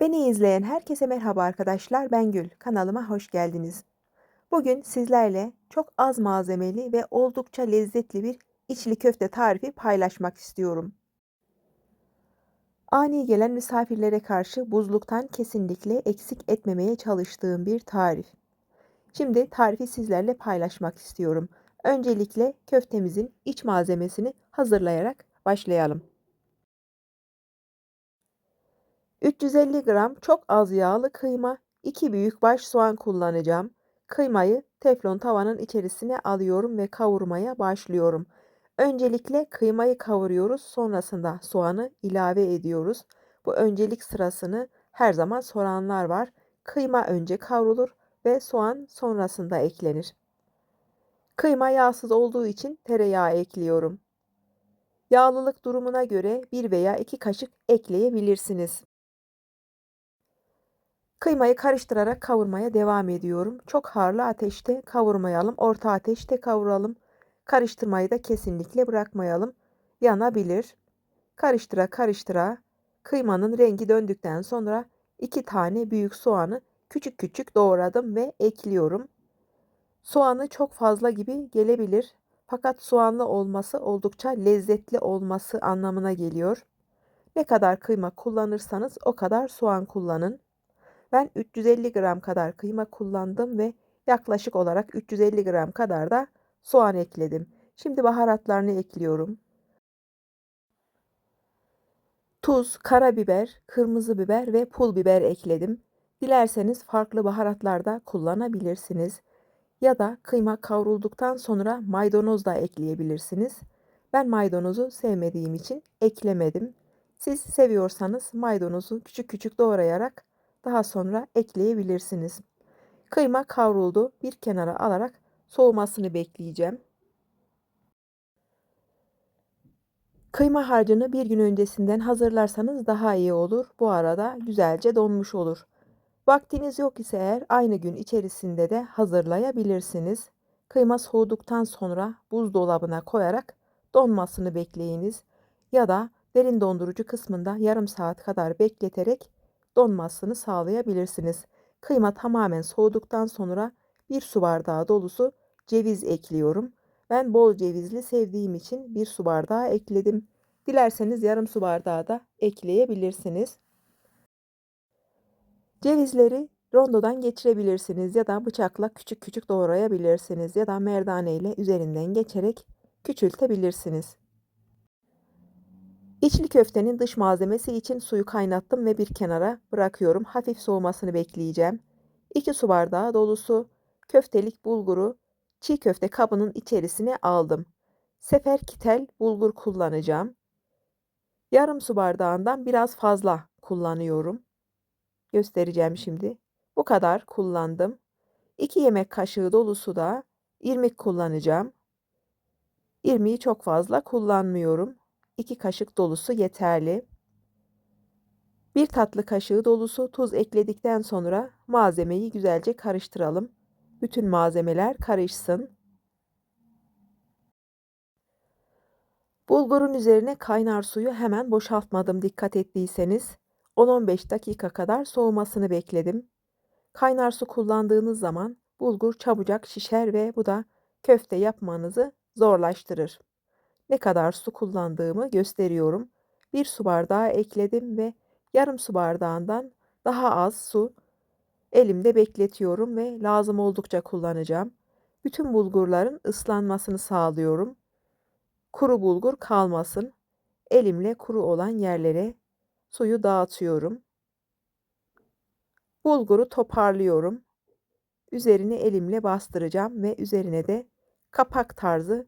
Beni izleyen herkese merhaba arkadaşlar. Ben Gül. Kanalıma hoş geldiniz. Bugün sizlerle çok az malzemeli ve oldukça lezzetli bir içli köfte tarifi paylaşmak istiyorum. Ani gelen misafirlere karşı buzluktan kesinlikle eksik etmemeye çalıştığım bir tarif. Şimdi tarifi sizlerle paylaşmak istiyorum. Öncelikle köftemizin iç malzemesini hazırlayarak başlayalım. 350 gram çok az yağlı kıyma, 2 büyükbaş soğan kullanacağım. Kıymayı teflon tavanın içerisine alıyorum ve kavurmaya başlıyorum. Öncelikle kıymayı kavuruyoruz, sonrasında soğanı ilave ediyoruz. Bu öncelik sırasını her zaman soranlar var. Kıyma önce kavrulur ve soğan sonrasında eklenir. Kıyma yağsız olduğu için tereyağı ekliyorum. Yağlılık durumuna göre 1 veya 2 kaşık ekleyebilirsiniz. Kıymayı karıştırarak kavurmaya devam ediyorum. Çok harlı ateşte kavurmayalım. Orta ateşte kavuralım. Karıştırmayı da kesinlikle bırakmayalım. Yanabilir. Karıştıra karıştıra kıymanın rengi döndükten sonra 2 tane büyük soğanı küçük küçük doğradım ve ekliyorum. Soğanı çok fazla gibi gelebilir. Fakat soğanlı olması oldukça lezzetli olması anlamına geliyor. Ne kadar kıyma kullanırsanız o kadar soğan kullanın. Ben 350 gram kadar kıyma kullandım ve yaklaşık olarak 350 gram kadar da soğan ekledim. Şimdi baharatlarını ekliyorum. Tuz, karabiber, kırmızı biber ve pul biber ekledim. Dilerseniz farklı baharatlar da kullanabilirsiniz. Ya da kıyma kavrulduktan sonra maydanoz da ekleyebilirsiniz. Ben maydanozu sevmediğim için eklemedim. Siz seviyorsanız maydanozu küçük küçük doğrayarak daha sonra ekleyebilirsiniz. Kıyma kavruldu. Bir kenara alarak soğumasını bekleyeceğim. Kıyma harcını bir gün öncesinden hazırlarsanız daha iyi olur. Bu arada güzelce donmuş olur. Vaktiniz yok ise eğer aynı gün içerisinde de hazırlayabilirsiniz. Kıyma soğuduktan sonra buzdolabına koyarak donmasını bekleyiniz. Ya da derin dondurucu kısmında yarım saat kadar bekleterek donmasını sağlayabilirsiniz. Kıyma tamamen soğuduktan sonra bir su bardağı dolusu ceviz ekliyorum. Ben bol cevizli sevdiğim için bir su bardağı ekledim. Dilerseniz yarım su bardağı da ekleyebilirsiniz. Cevizleri rondodan geçirebilirsiniz ya da bıçakla küçük küçük doğrayabilirsiniz ya da merdane ile üzerinden geçerek küçültebilirsiniz. İçli köftenin dış malzemesi için suyu kaynattım ve bir kenara bırakıyorum. Hafif soğumasını bekleyeceğim. 2 su bardağı dolusu köftelik bulguru çiğ köfte kabının içerisine aldım. Seferkitel bulgur kullanacağım. Yarım su bardağından biraz fazla kullanıyorum. Göstereceğim şimdi. Bu kadar kullandım. 2 yemek kaşığı dolusu da irmik kullanacağım. İrmiği çok fazla kullanmıyorum. 2 kaşık dolusu yeterli. 1 tatlı kaşığı dolusu tuz ekledikten sonra malzemeyi güzelce karıştıralım. Bütün malzemeler karışsın. Bulgurun üzerine kaynar suyu hemen boşaltmadım dikkat ettiyseniz. 10-15 dakika kadar soğumasını bekledim. Kaynar su kullandığınız zaman bulgur çabucak şişer ve bu da köfte yapmanızı zorlaştırır. Ne kadar su kullandığımı gösteriyorum. Bir su bardağı ekledim ve yarım su bardağından daha az su elimde bekletiyorum ve lazım oldukça kullanacağım. Bütün bulgurların ıslanmasını sağlıyorum. Kuru bulgur kalmasın. Elimle kuru olan yerlere suyu dağıtıyorum. Bulguru toparlıyorum. Üzerini elimle bastıracağım ve üzerine de kapak tarzı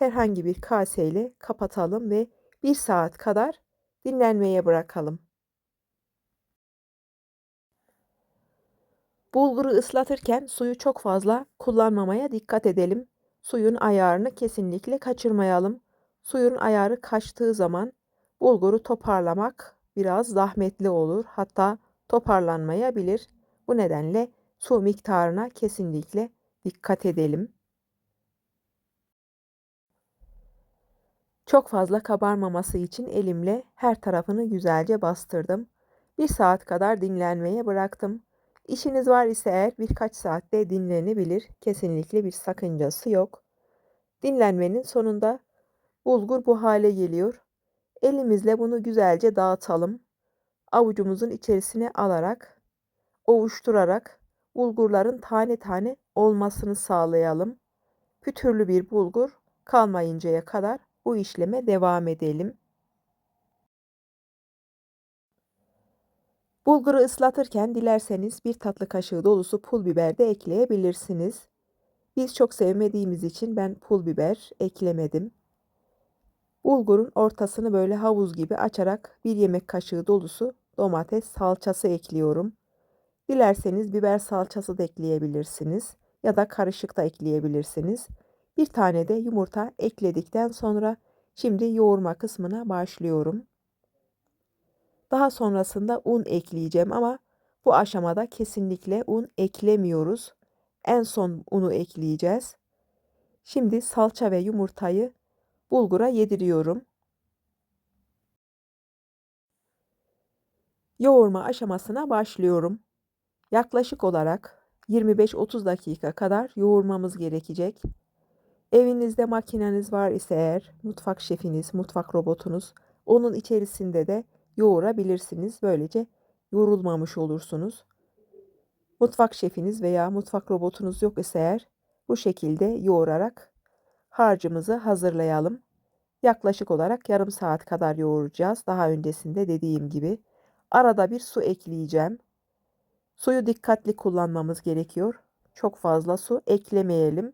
herhangi bir kaseyle kapatalım ve 1 saat kadar dinlenmeye bırakalım. Bulguru ıslatırken suyu çok fazla kullanmamaya dikkat edelim. Suyun ayarını kesinlikle kaçırmayalım. Suyun ayarı kaçtığı zaman bulguru toparlamak biraz zahmetli olur. Hatta toparlanmayabilir. Bu nedenle su miktarına kesinlikle dikkat edelim. Çok fazla kabarmaması için elimle her tarafını güzelce bastırdım. 1 saat kadar dinlenmeye bıraktım. İşiniz var ise eğer birkaç saatte dinlenebilir. Kesinlikle bir sakıncası yok. Dinlenmenin sonunda bulgur bu hale geliyor. Elimizle bunu güzelce dağıtalım. Avucumuzun içerisine alarak, ovuşturarak bulgurların tane tane olmasını sağlayalım. Pütürlü bir bulgur kalmayıncaya kadar bu işleme devam edelim. Bulguru ıslatırken dilerseniz 1 tatlı kaşığı dolusu pul biber de ekleyebilirsiniz. Biz çok sevmediğimiz için ben pul biber eklemedim. Bulgurun ortasını böyle havuz gibi açarak 1 yemek kaşığı dolusu domates salçası ekliyorum. Dilerseniz biber salçası da ekleyebilirsiniz ya da karışık da ekleyebilirsiniz. 1 tane de yumurta ekledikten sonra şimdi yoğurma kısmına başlıyorum. Daha sonrasında un ekleyeceğim ama bu aşamada kesinlikle un eklemiyoruz. En son unu ekleyeceğiz. Şimdi salça ve yumurtayı bulgura yediriyorum. Yoğurma aşamasına başlıyorum. Yaklaşık olarak 25-30 dakika kadar yoğurmamız gerekecek. Evinizde makineniz var ise eğer, mutfak şefiniz, mutfak robotunuz, onun içerisinde de yoğurabilirsiniz. Böylece yorulmamış olursunuz. Mutfak şefiniz veya mutfak robotunuz yok ise eğer, bu şekilde yoğurarak harcımızı hazırlayalım. Yaklaşık olarak yarım saat kadar yoğuracağız. Daha öncesinde dediğim gibi. Arada bir su ekleyeceğim. Suyu dikkatli kullanmamız gerekiyor. Çok fazla su eklemeyelim.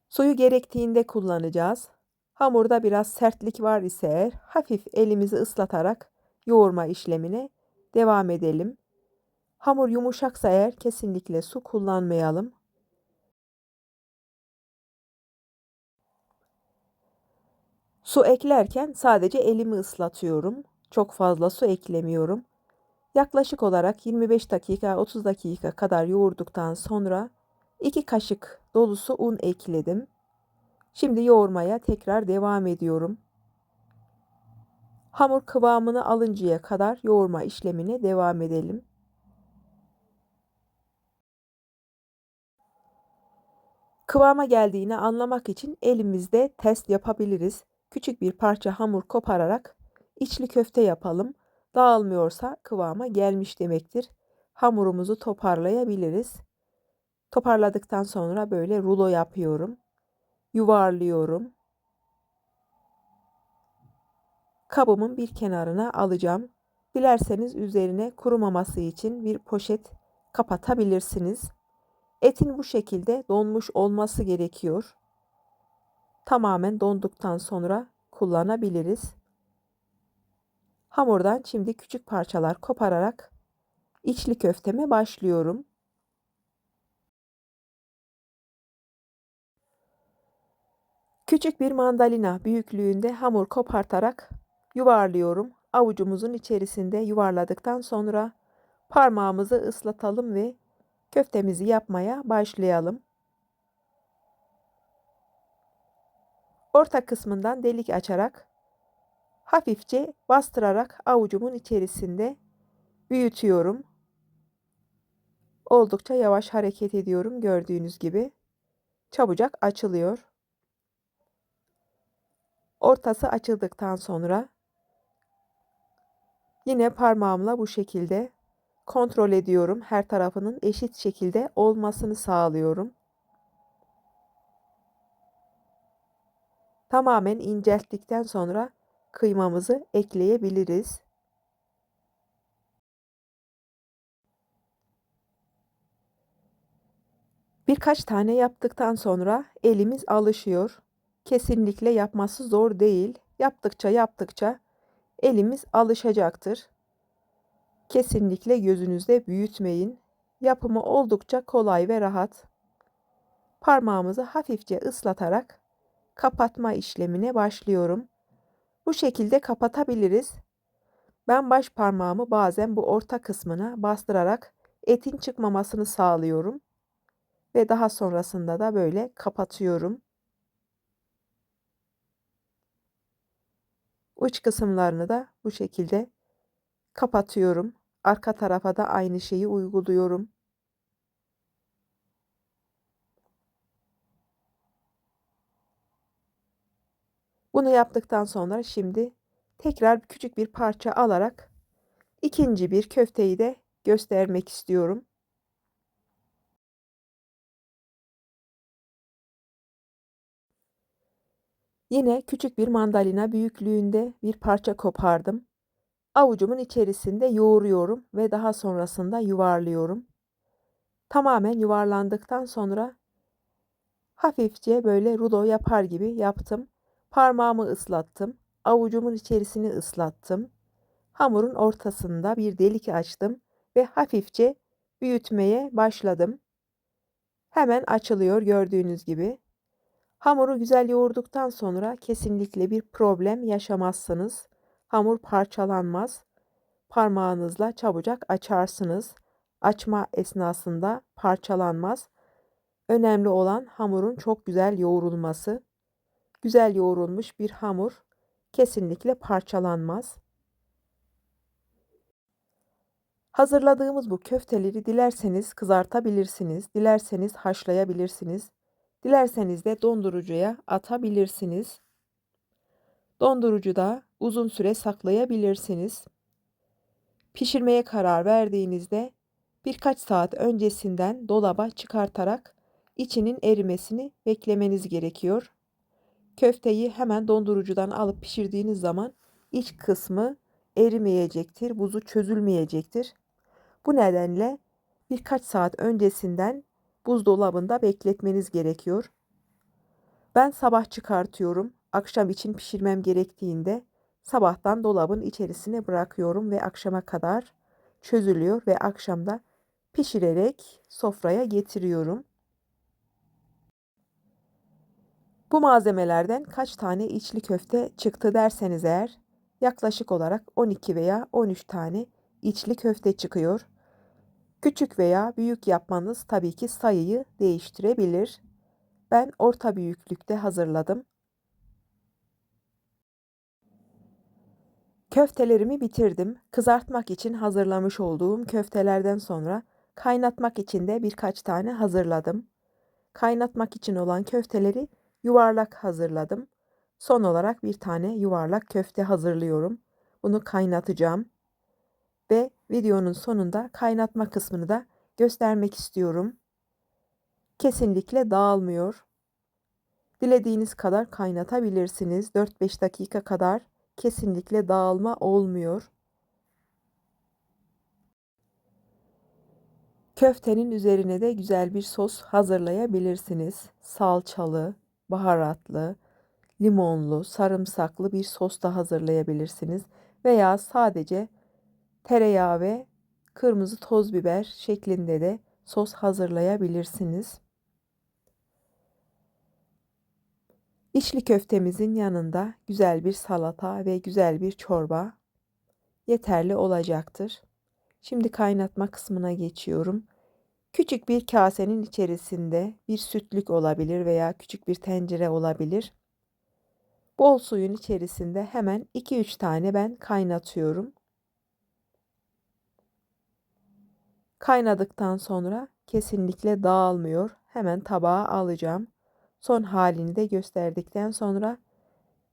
Suyu gerektiğinde kullanacağız. Hamurda biraz sertlik var ise eğer hafif elimizi ıslatarak yoğurma işlemine devam edelim. Hamur yumuşaksa eğer kesinlikle su kullanmayalım. Su eklerken sadece elimi ıslatıyorum. Çok fazla su eklemiyorum. Yaklaşık olarak 25 dakika 30 dakika kadar yoğurduktan sonra 2 kaşık dolusu un ekledim. Şimdi yoğurmaya tekrar devam ediyorum. Hamur kıvamını alıncaya kadar yoğurma işlemine devam edelim. Kıvama geldiğini anlamak için elimizde test yapabiliriz. Küçük bir parça hamur kopararak içli köfte yapalım. Dağılmıyorsa kıvama gelmiş demektir. Hamurumuzu toparlayabiliriz. Toparladıktan sonra böyle rulo yapıyorum. Yuvarlıyorum. Kabımın bir kenarına alacağım. Dilerseniz üzerine kurumaması için bir poşet kapatabilirsiniz. Etin bu şekilde donmuş olması gerekiyor. Tamamen donduktan sonra kullanabiliriz. Hamurdan şimdi küçük parçalar kopararak içli köfteme başlıyorum. Küçük bir mandalina büyüklüğünde hamur kopartarak yuvarlıyorum. Avucumuzun içerisinde yuvarladıktan sonra parmağımızı ıslatalım ve köftemizi yapmaya başlayalım. Orta kısmından delik açarak hafifçe bastırarak avucumun içerisinde büyütüyorum. Oldukça yavaş hareket ediyorum gördüğünüz gibi. Çabucak açılıyor. Ortası açıldıktan sonra yine parmağımla bu şekilde kontrol ediyorum. Her tarafının eşit şekilde olmasını sağlıyorum. Tamamen incelttikten sonra kıymamızı ekleyebiliriz. Birkaç tane yaptıktan sonra elimiz alışıyor. Kesinlikle yapması zor değil. Yaptıkça elimiz alışacaktır. Kesinlikle gözünüzde büyütmeyin. Yapımı oldukça kolay ve rahat. Parmağımızı hafifçe ıslatarak kapatma işlemine başlıyorum. Bu şekilde kapatabiliriz. Ben baş parmağımı bazen bu orta kısmına bastırarak etin çıkmamasını sağlıyorum. Ve daha sonrasında da böyle kapatıyorum. Uç kısımlarını da bu şekilde kapatıyorum. Arka tarafa da aynı şeyi uyguluyorum. Bunu yaptıktan sonra şimdi tekrar küçük bir parça alarak ikinci bir köfteyi de göstermek istiyorum. Yine küçük bir mandalina büyüklüğünde bir parça kopardım. Avucumun içerisinde yoğuruyorum ve daha sonrasında yuvarlıyorum. Tamamen yuvarlandıktan sonra hafifçe böyle rulo yapar gibi yaptım. Parmağımı ıslattım. Avucumun içerisini ıslattım. Hamurun ortasında bir delik açtım ve hafifçe büyütmeye başladım. Hemen açılıyor gördüğünüz gibi. Hamuru güzel yoğurduktan sonra kesinlikle bir problem yaşamazsınız. Hamur parçalanmaz. Parmağınızla çabucak açarsınız. Açma esnasında parçalanmaz. Önemli olan hamurun çok güzel yoğrulması. Güzel yoğrulmuş bir hamur kesinlikle parçalanmaz. Hazırladığımız bu köfteleri dilerseniz kızartabilirsiniz, dilerseniz haşlayabilirsiniz, dilerseniz de dondurucuya atabilirsiniz. Dondurucuda uzun süre saklayabilirsiniz. Pişirmeye karar verdiğinizde birkaç saat öncesinden dolaba çıkartarak içinin erimesini beklemeniz gerekiyor. Köfteyi hemen dondurucudan alıp pişirdiğiniz zaman iç kısmı erimeyecektir, buzu çözülmeyecektir. Bu nedenle birkaç saat öncesinden buzdolabında bekletmeniz gerekiyor. Ben sabah çıkartıyorum. Akşam için pişirmem gerektiğinde sabahtan dolabın içerisine bırakıyorum ve akşama kadar çözülüyor ve akşamda pişirerek sofraya getiriyorum. Bu malzemelerden kaç tane içli köfte çıktı derseniz eğer yaklaşık olarak 12 veya 13 tane içli köfte çıkıyor. Küçük veya büyük yapmanız tabii ki sayıyı değiştirebilir. Ben orta büyüklükte hazırladım. Köftelerimi bitirdim. Kızartmak için hazırlamış olduğum köftelerden sonra kaynatmak için de birkaç tane hazırladım. Kaynatmak için olan köfteleri yuvarlak hazırladım. Son olarak bir tane yuvarlak köfte hazırlıyorum. Bunu kaynatacağım ve videonun sonunda kaynatma kısmını da göstermek istiyorum. Kesinlikle dağılmıyor. Dilediğiniz kadar kaynatabilirsiniz. 4-5 dakika kadar kesinlikle dağılma olmuyor. Köftenin üzerine de güzel bir sos hazırlayabilirsiniz. Salçalı, baharatlı, limonlu, sarımsaklı bir sos da hazırlayabilirsiniz. Veya sadece tereyağı ve kırmızı toz biber şeklinde de sos hazırlayabilirsiniz. İçli köftemizin yanında güzel bir salata ve güzel bir çorba yeterli olacaktır. Şimdi kaynatma kısmına geçiyorum. Küçük bir kasenin içerisinde bir sütlük olabilir veya küçük bir tencere olabilir. Bol suyun içerisinde hemen 2-3 tane ben kaynatıyorum. Kaynadıktan sonra kesinlikle dağılmıyor. Hemen tabağa alacağım. Son halini de gösterdikten sonra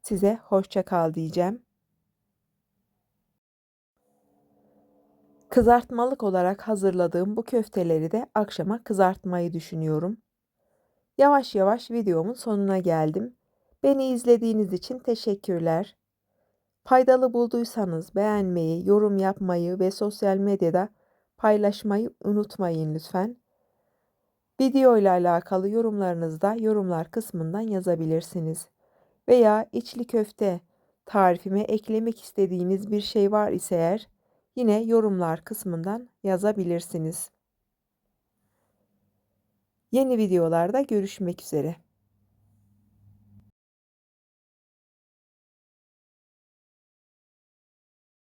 size hoşça kal diyeceğim. Kızartmalık olarak hazırladığım bu köfteleri de akşama kızartmayı düşünüyorum. Yavaş yavaş videomun sonuna geldim. Beni izlediğiniz için teşekkürler. Faydalı bulduysanız beğenmeyi, yorum yapmayı ve sosyal medyada paylaşmayı unutmayın lütfen. Video ile alakalı yorumlarınızı da yorumlar kısmından yazabilirsiniz. Veya içli köfte tarifime eklemek istediğiniz bir şey var ise eğer yine yorumlar kısmından yazabilirsiniz. Yeni videolarda görüşmek üzere.